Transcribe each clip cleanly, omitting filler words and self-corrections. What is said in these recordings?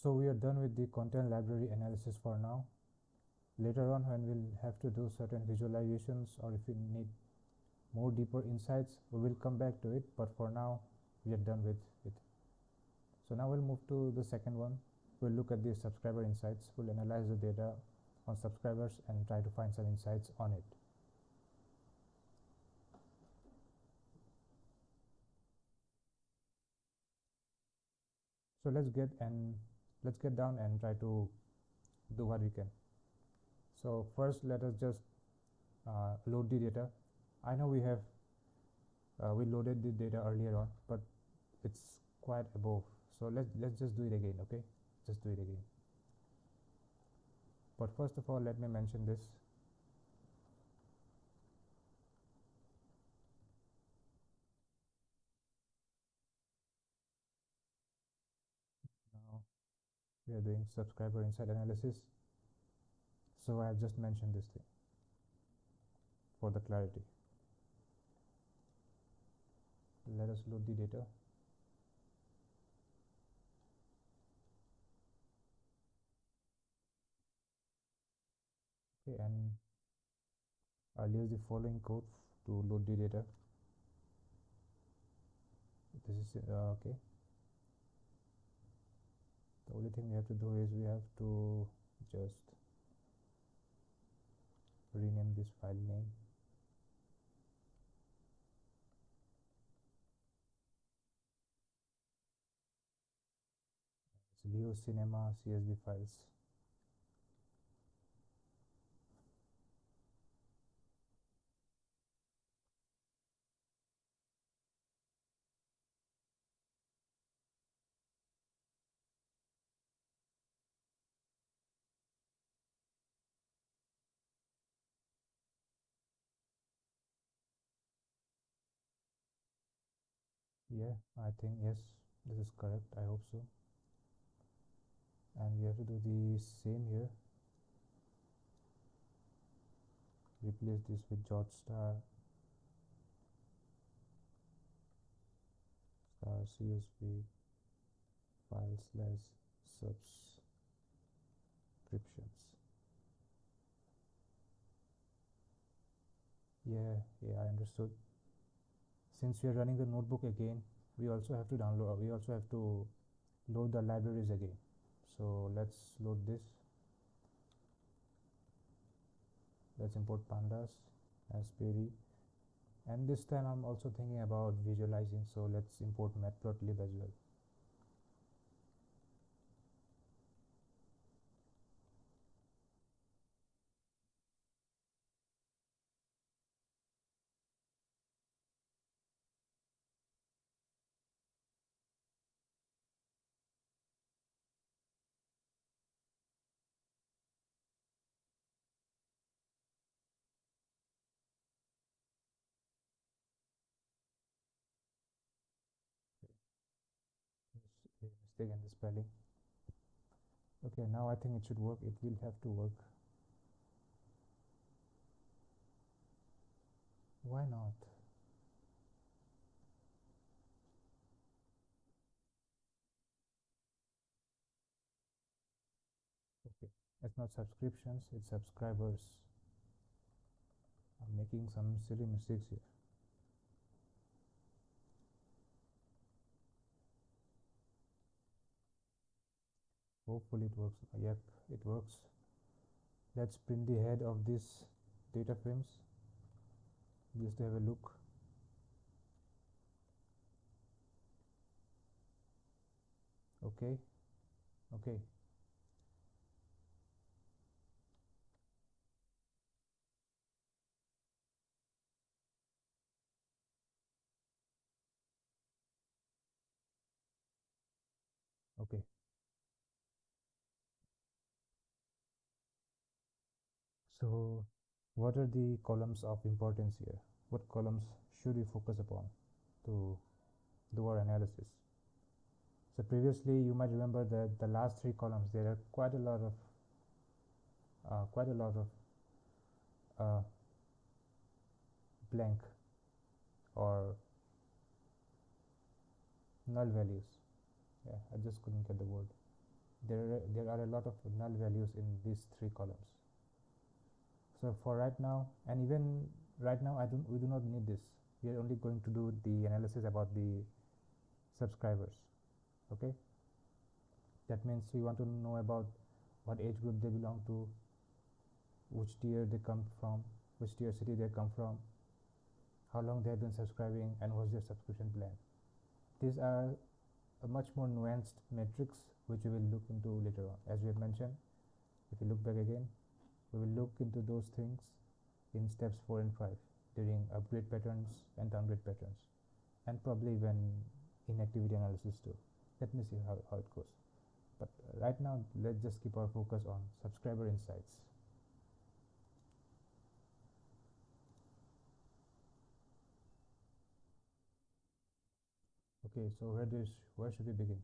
So we are done with the content library analysis for now. Later on, when we'll have to do certain visualizations, or if we need more deeper insights, we will come back to it, but for now we are done with it. So now we'll move to the second one. We'll look at the subscriber insights. We'll analyze the data on subscribers and try to find some insights on it. So let's get down and try to do what we can. So first, let us just load the data. I know we loaded the data earlier on, but it's quite above. So let's just do it again, okay? Just do it again. But first of all, let me mention this. Now we are doing subscriber insight analysis. So I have just mentioned this thing for the clarity. Let us load the data. Okay, and I'll use the following code to load the data. This is okay. The only thing we have to do is we have to just rename this file name. It's Leo Cinema CSV files. Yeah, I think yes, this is correct. I hope so. And we have to do the same here. Replace this with George star CSV file slash subscriptions. Yeah, I understood. Since we are running the notebook again, we also have to load the libraries again. So let's load this. Let's import pandas as Perry. And this time I'm also thinking about visualizing, so let's import matplotlib as well. Mistake in the spelling. Okay, now I think it should work. It will have to work. Why not? Okay, it's not subscriptions, it's subscribers. I'm making some silly mistakes here. Hopefully it works. Yep, it works. Let's print the head of this data frames just to have a look. Okay, okay. Okay. So what are the columns of importance here? What columns should we focus upon to do our analysis? So previously you might remember that the last three columns, there are quite a lot of uh, blank or null values. Yeah, I just couldn't get the word. there are a lot of null values in these three columns. So for right now, and even right now, we do not need this. We are only going to do the analysis about the subscribers. Okay, that means we want to know about what age group they belong to, which tier they come from, which tier city they come from, how long they have been subscribing, and what's their subscription plan. These are a much more nuanced metrics which we will look into later on. As we have mentioned, if you look back again, we will look into those things in steps 4 and 5 during upgrade patterns and downgrade patterns, and probably even in activity analysis too. Let me see how it goes. But right now, let's just keep our focus on subscriber insights. Okay, so where should we begin?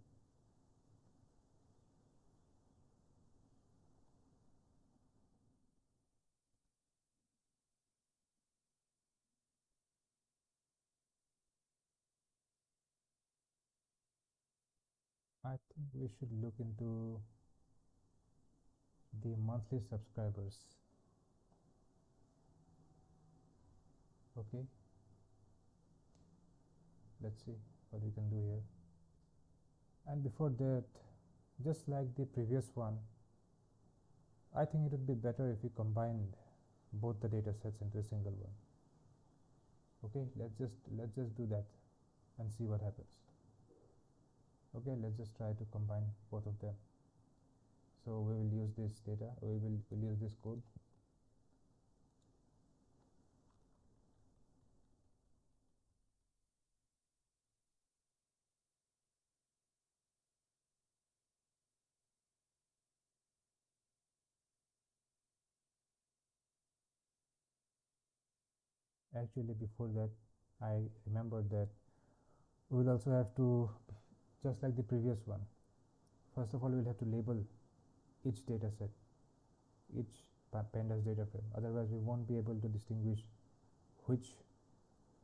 I think we should look into the monthly subscribers. Okay, let's see what we can do here. And before that, just like the previous one, I think it would be better if we combined both the data sets into a single one. Okay, let's just do that and see what happens. Okay, let's just try to combine both of them. So we will use this data, we'll use this code. Actually, before that, I remember that we will also have to, just like the previous one, first of all, we'll have to label each data set, each pandas data frame. Otherwise, we won't be able to distinguish which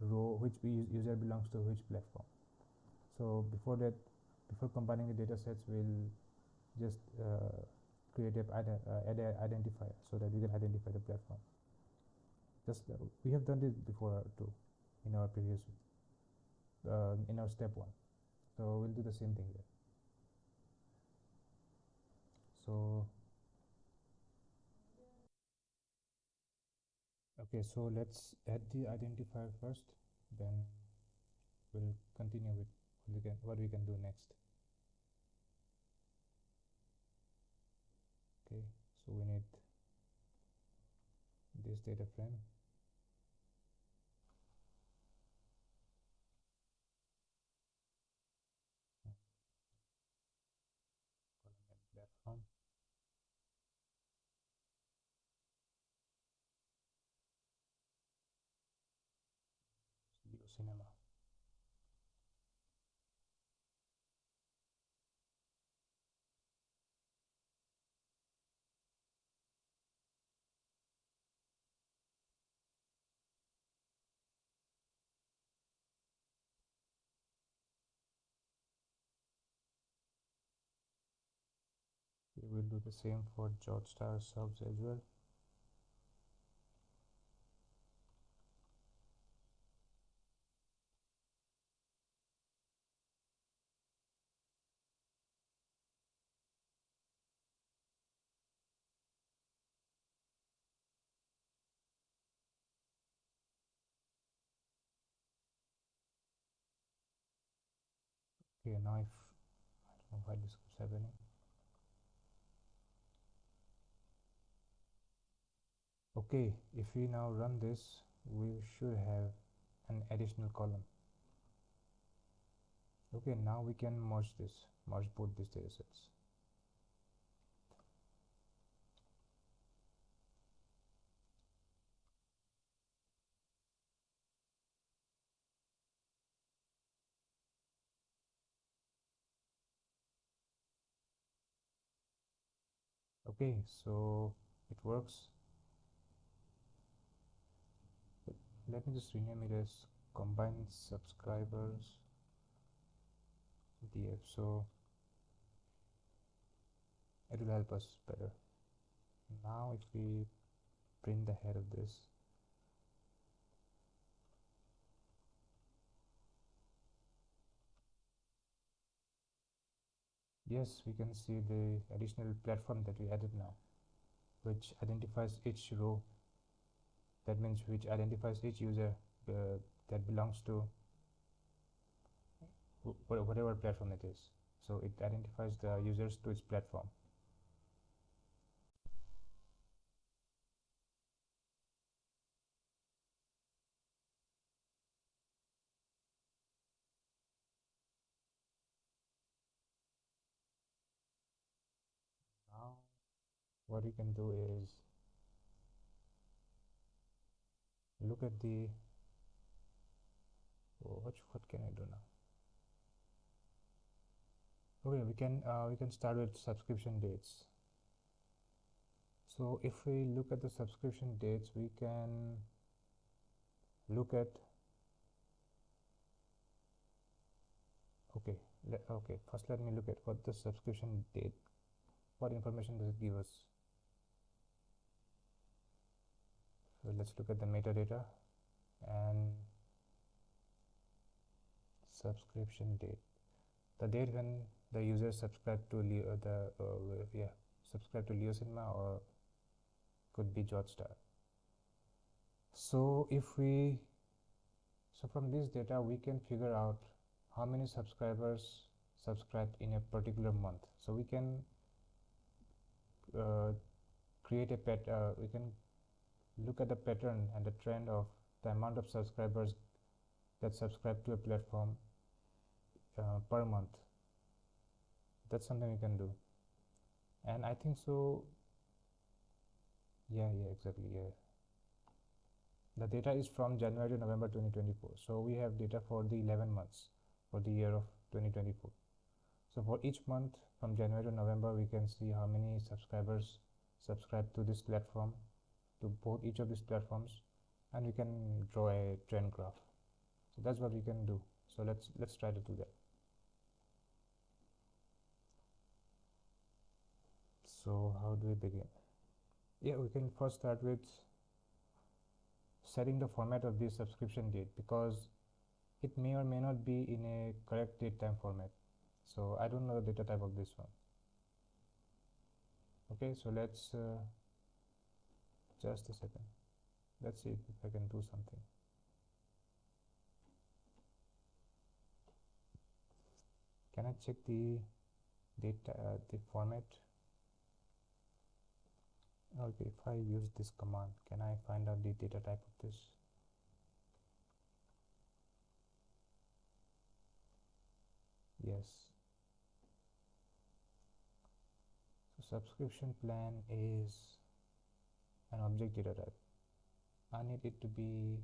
row, which user belongs to which platform. So before that, before combining the data sets, we'll just create add an identifier so that we can identify the platform. Just we have done this before too, in our previous in our step 1. So we'll do the same thing here. So okay, so let's add the identifier first, then we'll continue with what we can do next. Okay, so we need this data frame. Platform. Leo Cinema. We will do the same for JotStar subs as well. Okay, now if I don't know why this keeps happening. Okay, if we now run this, we should have an additional column. Okay, now we can merge both these data sets. Okay, so it works. Let me just rename it as combined subscribers df. So it will help us better. Now if we print the head of this, yes, we can see the additional platform that we added now, which identifies each row. That means which identifies each user that belongs to whatever platform it is. So it identifies the users to its platform. Now what we can do is look at the what can I do now? Okay, we can start with subscription dates. So if we look at the subscription dates, we can look at okay, first let me look at what the subscription date, what information does it give us. So let's look at the metadata and subscription date, the date when the user subscribed to subscribe to Leo Cinema, or could be Jotstar. So from this data we can figure out how many subscribers subscribed in a particular month. So we can create we can look at the pattern and the trend of the amount of subscribers that subscribe to a platform per month. That's something we can do, and I think so. Yeah, exactly. Yeah, the data is from January to November 2024. So we have data for the 11 months for the year of 2024. So for each month from January to November, we can see how many subscribers subscribe to this platform, to both each of these platforms, and we can draw a trend graph. So that's what we can do. So let's try to do that. So how do we begin? Yeah, we can first start with setting the format of this subscription date, because it may or may not be in a correct date time format. So I don't know the data type of this one. Okay, so let's just a second. Let's see if I can do something. Can I check the data, the format? Okay, if I use this command, can I find out the data type of this? Yes. So subscription plan is an object data type. I need it to be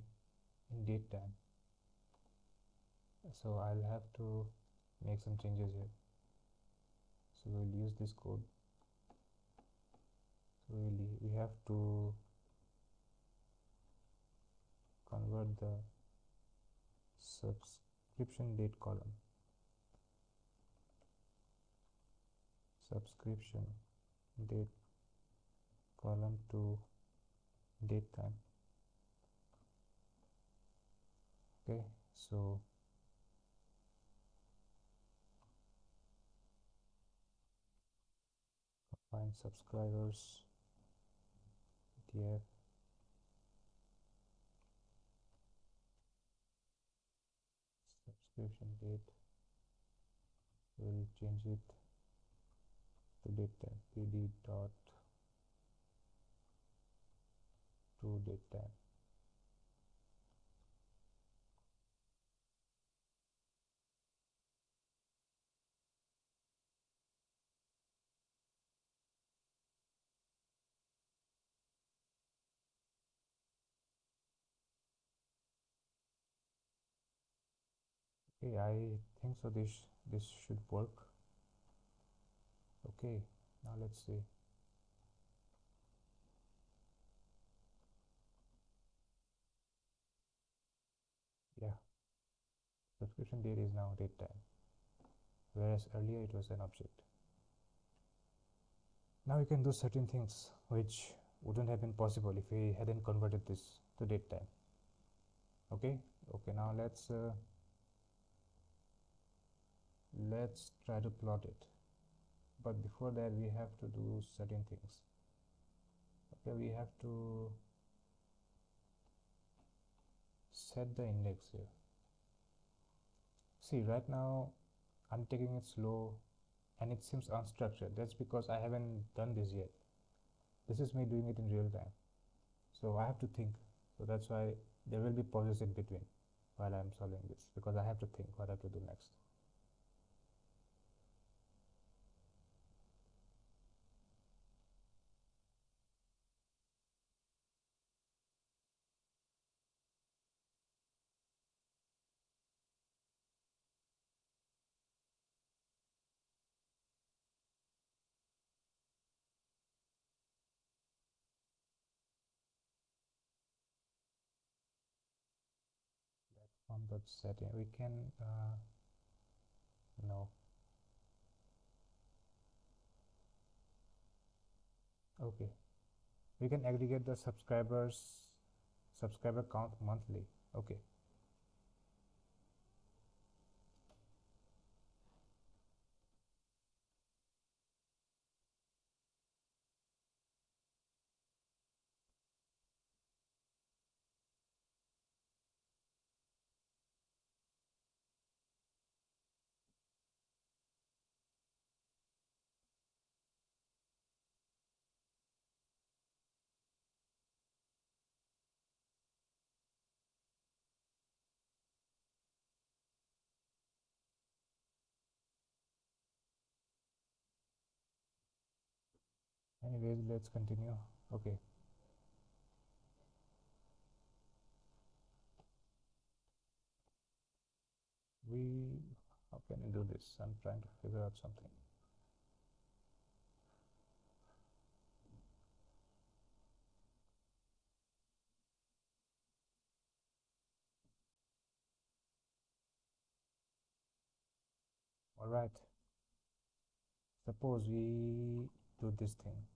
in date time. So I'll have to make some changes here. So we'll use this code. So we have to convert the subscription date column, subscription date column to date time. Okay, so find subscribers df subscription date, we'll change it to date time, pd dot to date time. Okay, I think so this should work. Okay, now let's see. Yeah, subscription date is now date time, whereas earlier it was an object. Now we can do certain things which wouldn't have been possible if we hadn't converted this to date time. Okay, okay, now let's try to plot it, but before that we have to do certain things. Okay, we have to set the index here. See, right now I'm taking it slow and it seems unstructured. That's because I haven't done this yet. This is me doing it in real time, so I have to think. So that's why there will be pauses in between while I'm solving this, because I have to think what I have to do next. From the setting we can no. Okay, we can aggregate the subscriber count monthly. Okay, anyways, let's continue. Okay, we how can I do this? I'm trying to figure out something. All right, suppose we do this thing.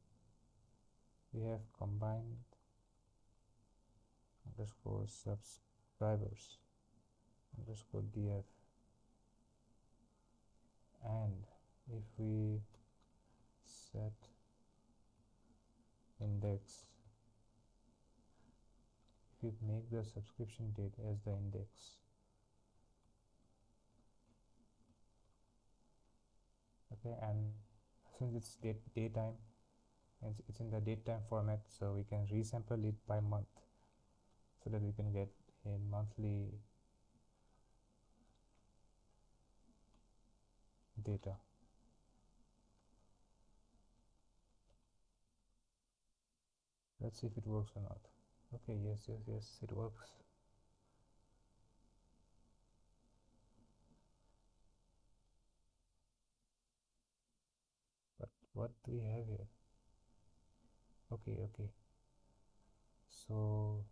We have combined underscore subscribers underscore df, and if we set index, if we make the subscription date as the index, okay, and since it's daytime, it's in the datetime format, so we can resample it by month so that we can get a monthly data. Let's see if it works or not. Okay, yes, it works. But what do we have here? Okay, so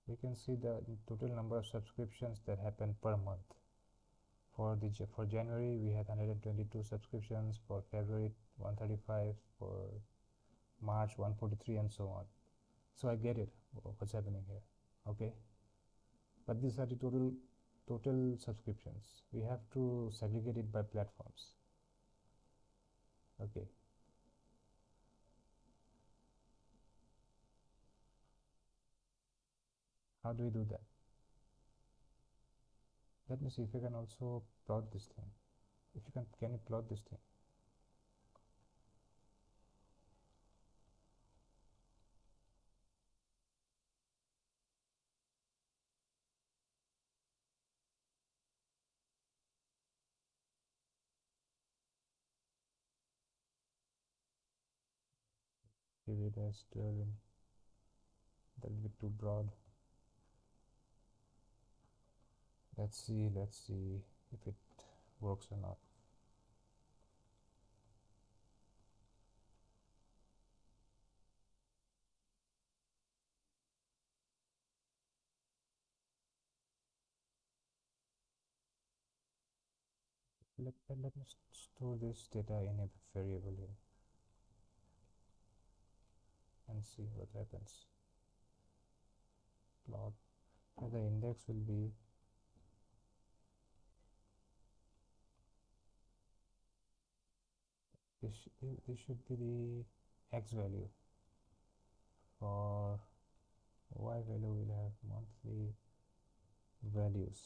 we can see the total number of subscriptions that happen per month. For January we had 122 subscriptions, for February 135, for March 143, and so on. So I get it what's happening here. Okay, but these are the total subscriptions. We have to segregate it by platforms. Okay, how do we do that? Let me see if I can also plot this thing. If you can you plot this thing? Give it as 12. That'll be too broad. Let's see if it works or not. let me store this data in a variable here and see what happens. Plot, the index will be this should be the x value. For y value will have monthly values.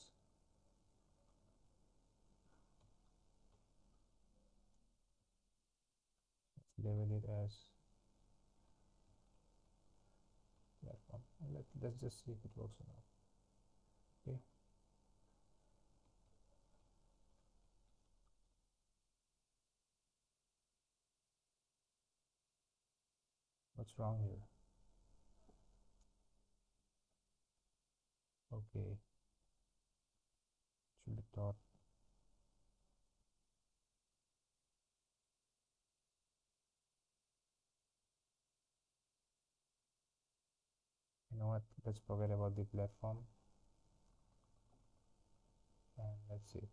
Let's label it as platform. Let's just see if it works or not. Okay. What's wrong here? Okay. Should be taught. You know what? Let's forget about the platform and let's see if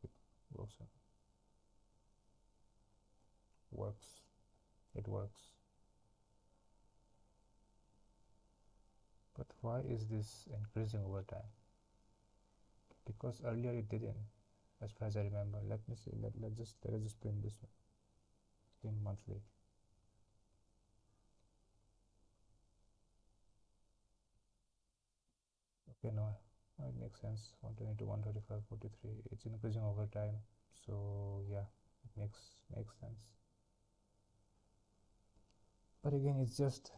it works or not. Works. It works. But why is this increasing over time? Because earlier it didn't, as far as I remember. Let me see. Let's just print this one. Print monthly. Okay, no, it makes sense. 122, 135, 43. It's increasing over time. So yeah, it makes sense. But again, it's just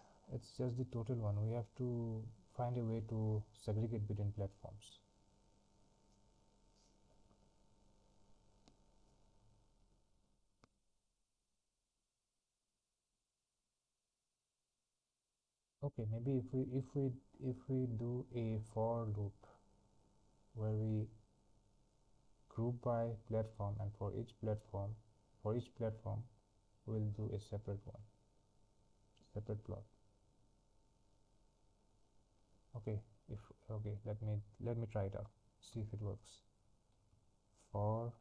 the total one. We have to find a way to segregate between platforms. Okay, maybe if we do a for loop where we group by platform, and for each platform we'll do a separate separate plot. Okay, if okay, let me try it out, see if it works. For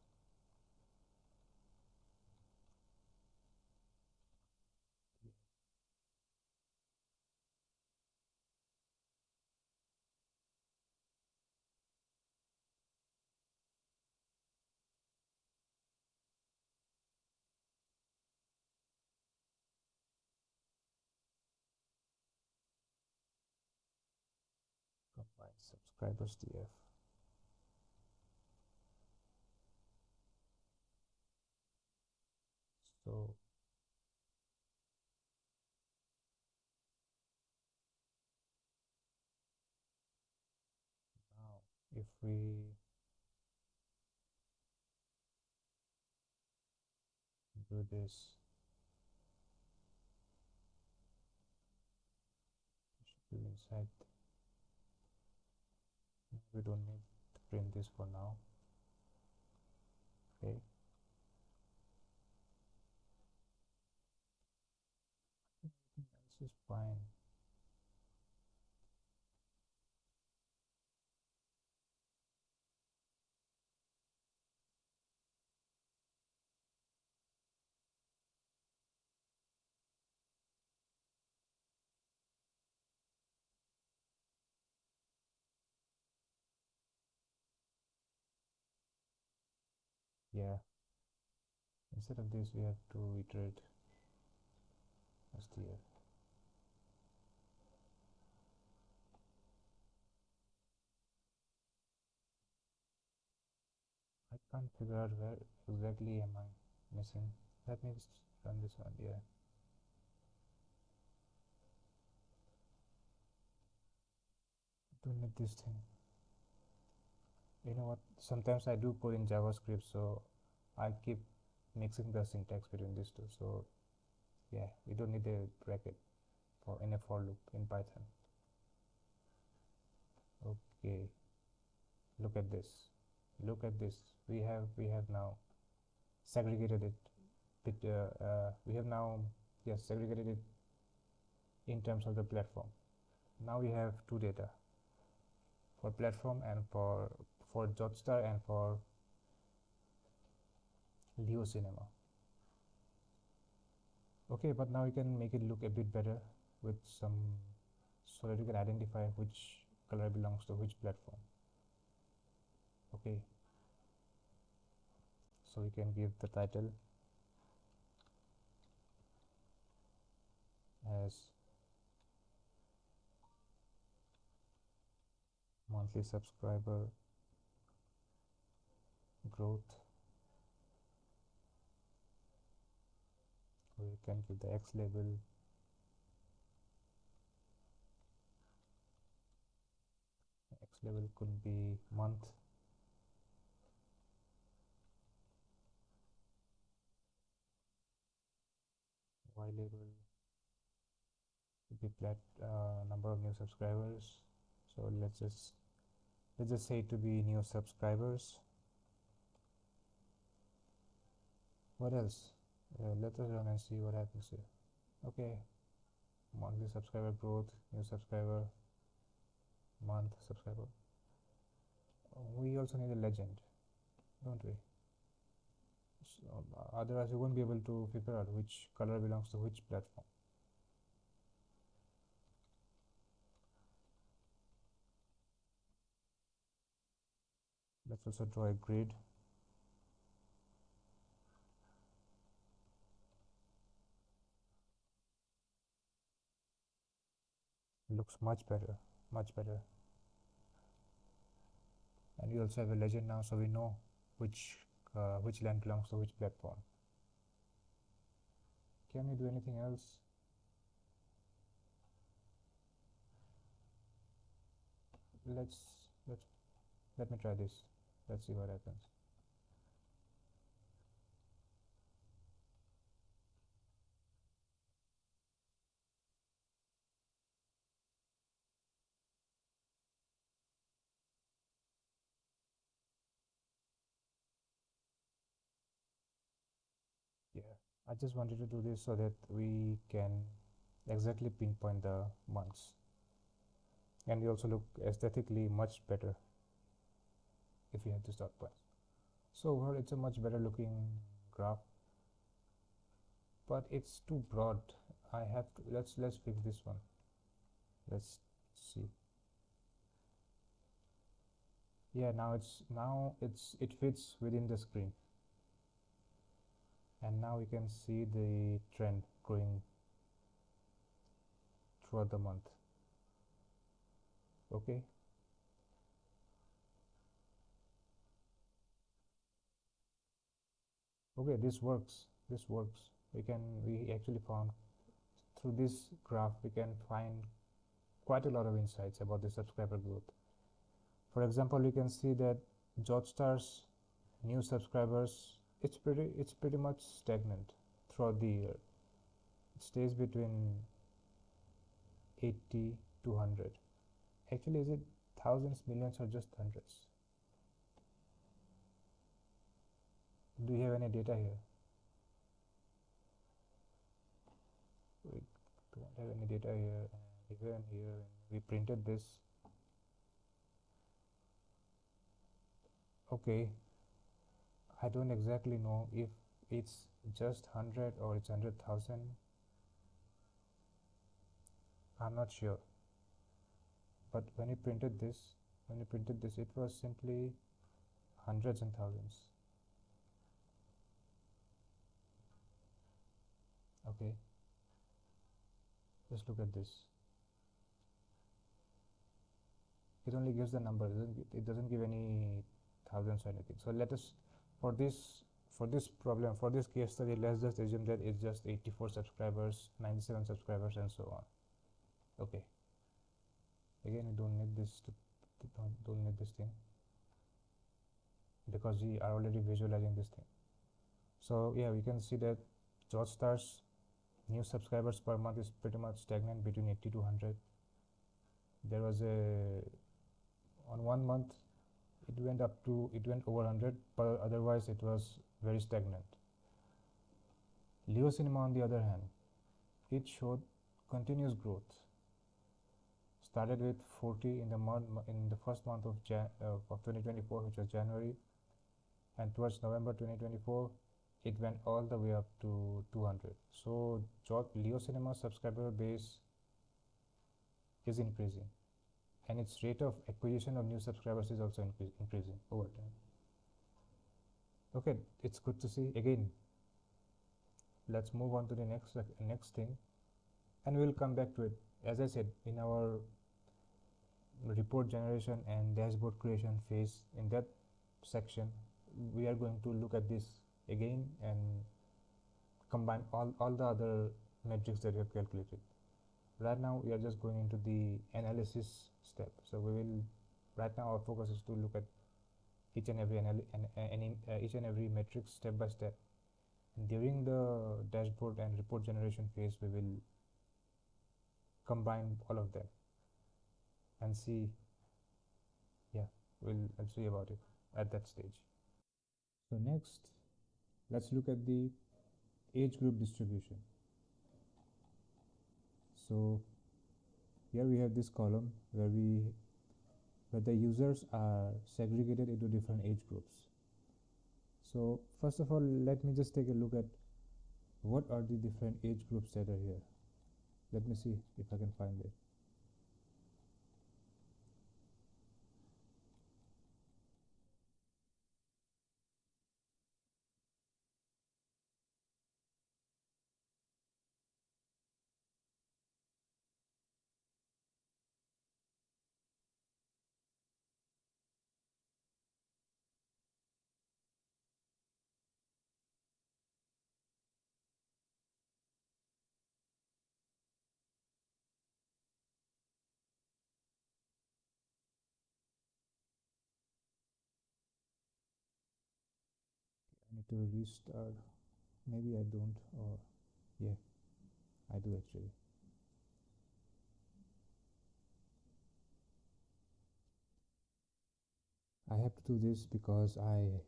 combine subscribers df. So now if we do this, it should be inside. We don't need to print this for now. Okay, everything else is fine. Yeah, instead of this we have to iterate STF. I can't figure out where exactly am I missing. Let me just run this one. Yeah, don't need this thing. You know what, sometimes I do code in JavaScript, so I keep mixing the syntax between these two. So yeah, we don't need a bracket for in a for loop in Python. Okay, look at this, we have now segregated it we have now, yes, segregated it in terms of the platform. Now we have two data for platform and for Jotstar and for Leo Cinema. Okay, but now you can make it look a bit better with some, so that you can identify which color belongs to which platform. Okay, so we can give the title as monthly subscriber growth. We can give the X label. X label could be month. Y label could be number of new subscribers. So let's just say to be new subscribers. What else? Let us run and see what happens here. Okay, monthly subscriber growth, new subscriber, month subscriber. We also need a legend, don't we? So, otherwise we won't be able to figure out which color belongs to which platform. Let's also draw a grid. Looks much better, much better. And we also have a legend now, so we know which land belongs to which platform. Can we do anything else? Let me try this. Let's see what happens. Yeah, I just wanted to do this so that we can exactly pinpoint the months, and we also look aesthetically much better if we have the start points. So overall, it's a much better looking graph, but it's too broad. I have to let's fix this one. Let's see. Yeah, now it fits within the screen, and now we can see the trend going throughout the month. Okay, okay, this works. We actually found, through this graph we can find quite a lot of insights about the subscriber growth. For example, you can see that Jotstar's new subscribers, it's pretty much stagnant throughout the year. It stays between 80 to 100. Actually, is it thousands, millions, or just hundreds? Do you have any data here? We don't have any data here, and even here when we printed this. Okay, I don't exactly know if it's just 100 or it's 100,000. I'm not sure. But when we printed this, it was simply hundreds and thousands. Okay, just look at this. It only gives the number. It doesn't give any thousands or anything. So let us, for this problem, for this case study, let's just assume that it's just 84 subscribers, 97 subscribers, and so on. Okay, again, we don't need this thing, because we are already visualizing this thing. So yeah, we can see that Jotstar's new subscribers per month is pretty much stagnant between 80 to 100. There was on 1 month it went over 100, but otherwise it was very stagnant. Leo Cinema, on the other hand, it showed continuous growth. Started with 40 in the first month of 2024, which was January, and towards November 2024 it went all the way up to 200. So Leo Cinema subscriber base is increasing, and its rate of acquisition of new subscribers is also increasing over time. Okay, it's good to see. Again, let's move on to the next thing, and we'll come back to it. As I said, in our report generation and dashboard creation phase, in that section we are going to look at this again and combine all the other metrics that we have calculated. Right now we are just going into the analysis step, so we will, right now our focus is to look at each and every each and every metric step by step, and during the dashboard and report generation phase we will combine all of them and see, yeah, we'll see about it at that stage. So next, let's look at the age group distribution. So here we have this column where the users are segregated into different age groups. So first of all, let me just take a look at what are the different age groups that are here. Let me see if I can find it. I need to restart. Maybe I don't, or yeah, I do actually. I have to do this because I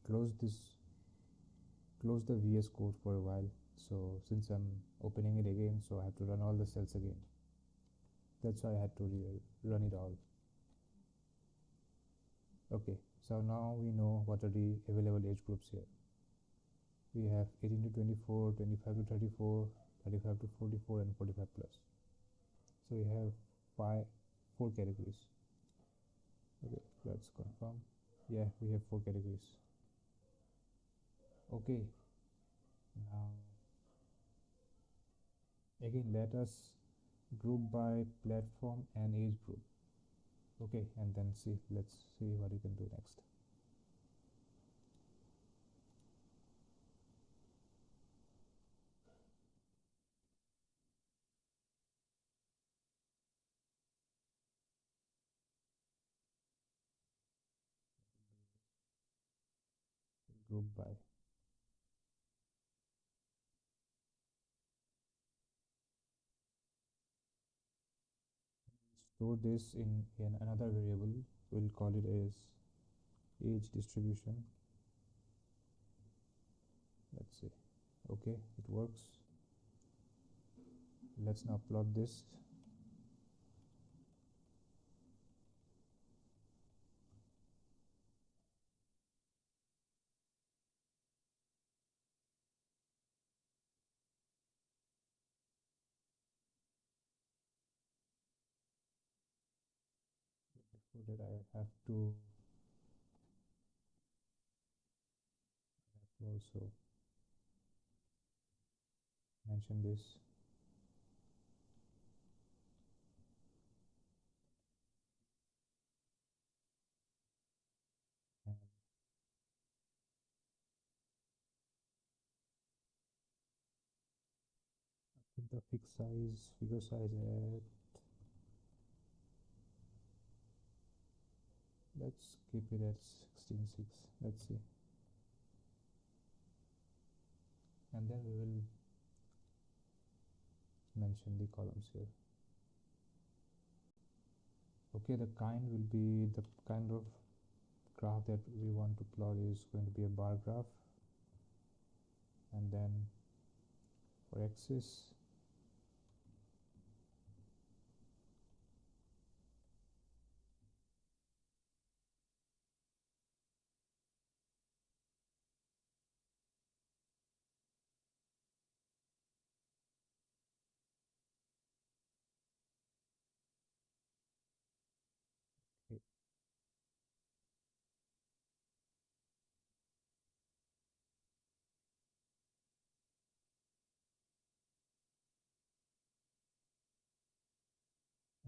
closed the VS Code for a while. So since I'm opening it again, so I have to run all the cells again. That's why I had to run it all. Okay, so now we know what are the available age groups here. We have 18 to 24, 25 to 34, 35 to 44, and 45 plus. So we have four categories. Okay, let's confirm. Yeah, we have four categories. Okay, now again let us group by platform and age group. Okay, and then let's see what you can do next. Group by. Store this in another variable. We'll call it as age distribution. Let's see. Okay, it works. Let's now plot this. Before that I have to also mention this. And put the figure size at, let's keep it at 16.6. Let's see. And then we will mention the columns here. Okay, the kind will be the kind of graph that we want to plot is going to be a bar graph, and then for axis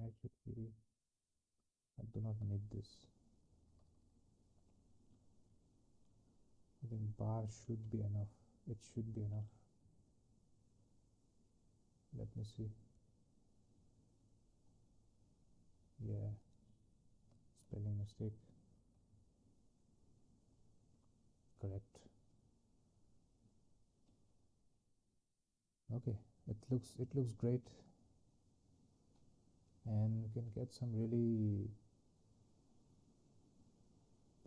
I should be, I do not need this. I think bar should be enough. It should be enough. Let me see. Yeah, spelling mistake. Correct. Okay, it looks great, and we can get some really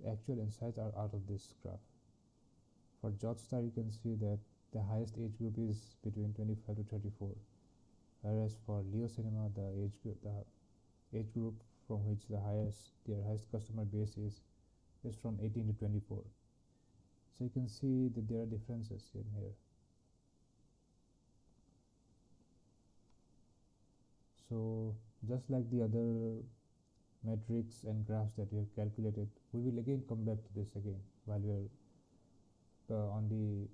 actual insights out of this graph. For Jotstar, you can see that the highest age group is between 25 to 34, whereas for Leo Cinema, the age group from which their highest customer base is from 18 to 24. So you can see that there are differences in here. So just like the other metrics and graphs that we have calculated, we will again come back to this again while we are on the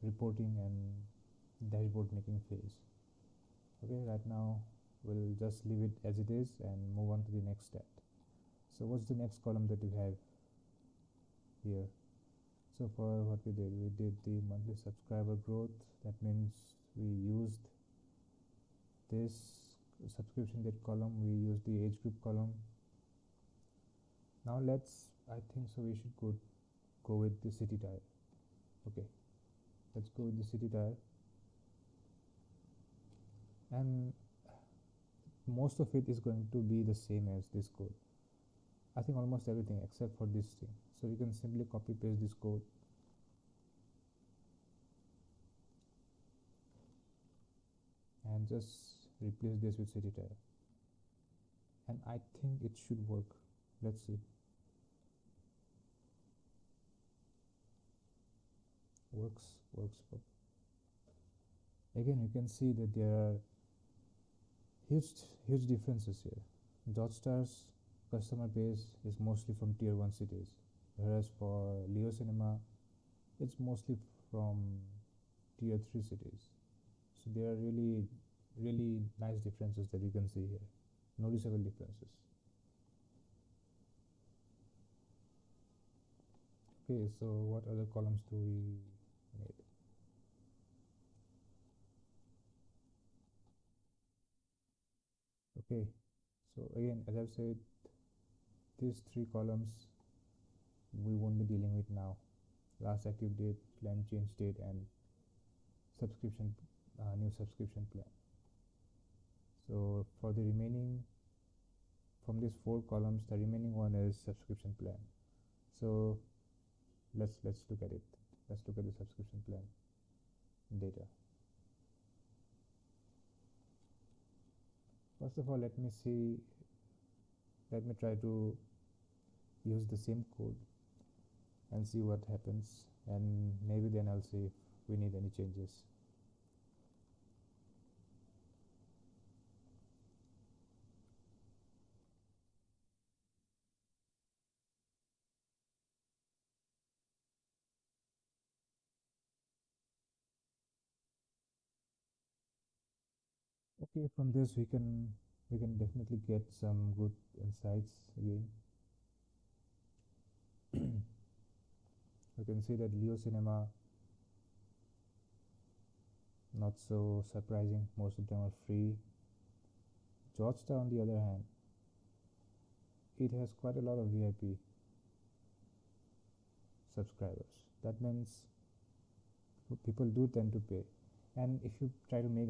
reporting and dashboard making phase. Okay, right now we'll just leave it as it is and move on to the next step. So what's the next column that we have here? So for what we did the monthly subscriber growth. That means we used this subscription date column, we used the age group column. Now I think so we should go with the city tier. Okay, let's go with the city tier, and most of it is going to be the same as this code. I think almost everything except for this thing. So you can simply copy paste this code and just replace this with city tier, and I think it should work. Let's see. Works. But again, you can see that there are huge differences here. Jotstar's customer base is mostly from tier 1 cities, whereas for Leo Cinema it's mostly from tier 3 cities. So there are really nice differences that you can see here, noticeable differences. Okay, so what other columns do we need? Okay, so again, as I've said, these three columns we won't be dealing with now: last active date, plan change date, and subscription new subscription plan. So for the remaining, from these four columns, the remaining one is subscription plan. So let's look at it. Let's look at the subscription plan data. First of all, let me try to use the same code and see what happens, and maybe then I'll see if we need any changes. Okay, from this we can definitely get some good insights again. You can see that Leo Cinema, not so surprising, most of them are free. Georgetown, on the other hand, it has quite a lot of VIP subscribers. That means people do tend to pay. And if you try to make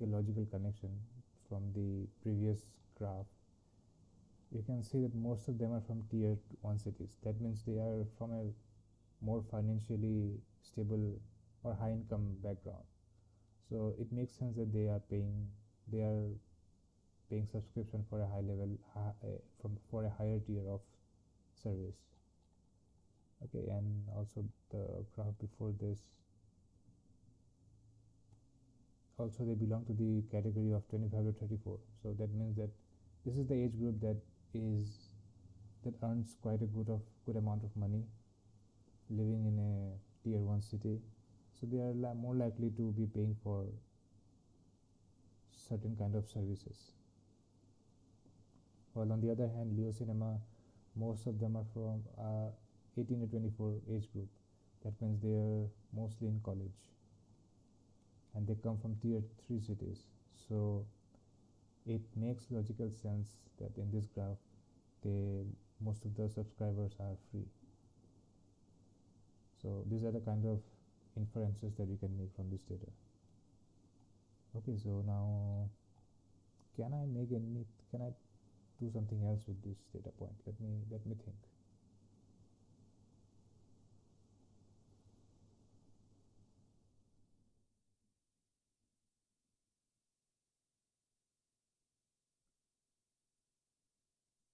a logical connection from the previous graph, you can see that most of them are from tier 1 cities. That means they are from a more financially stable or high income background. So it makes sense that they are paying subscription for a high level for a higher tier of service. Okay, and also the graph before this, also they belong to the category of 25 to 34. So that means that this is the age group that earns quite a good amount of money living in a tier 1 city. So they are more likely to be paying for certain kind of services. While on the other hand, Leo Cinema, most of them are from 18 to 24 age group. That means they are mostly in college, and they come from tier 3 cities. So it makes logical sense that in this graph, they most of the subscribers are free. So these are the kind of inferences that you can make from this data. Okay, so now can I make any? Can I do something else with this data point? Let me think.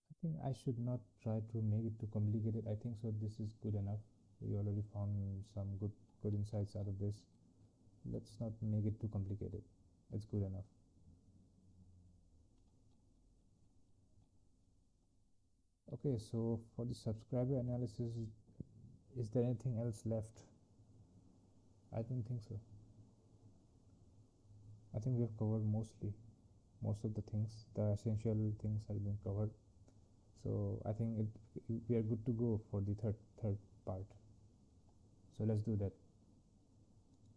I think I should not try to make it too complicated. I think so. This is good enough. We already found some good insights out of this. Let's not make it too complicated. It's good enough. Okay, so for the subscriber analysis, is there anything else left? I don't think so. I think we have covered most of the things. The essential things have been covered. So I think we are good to go for the third part. So let's do that.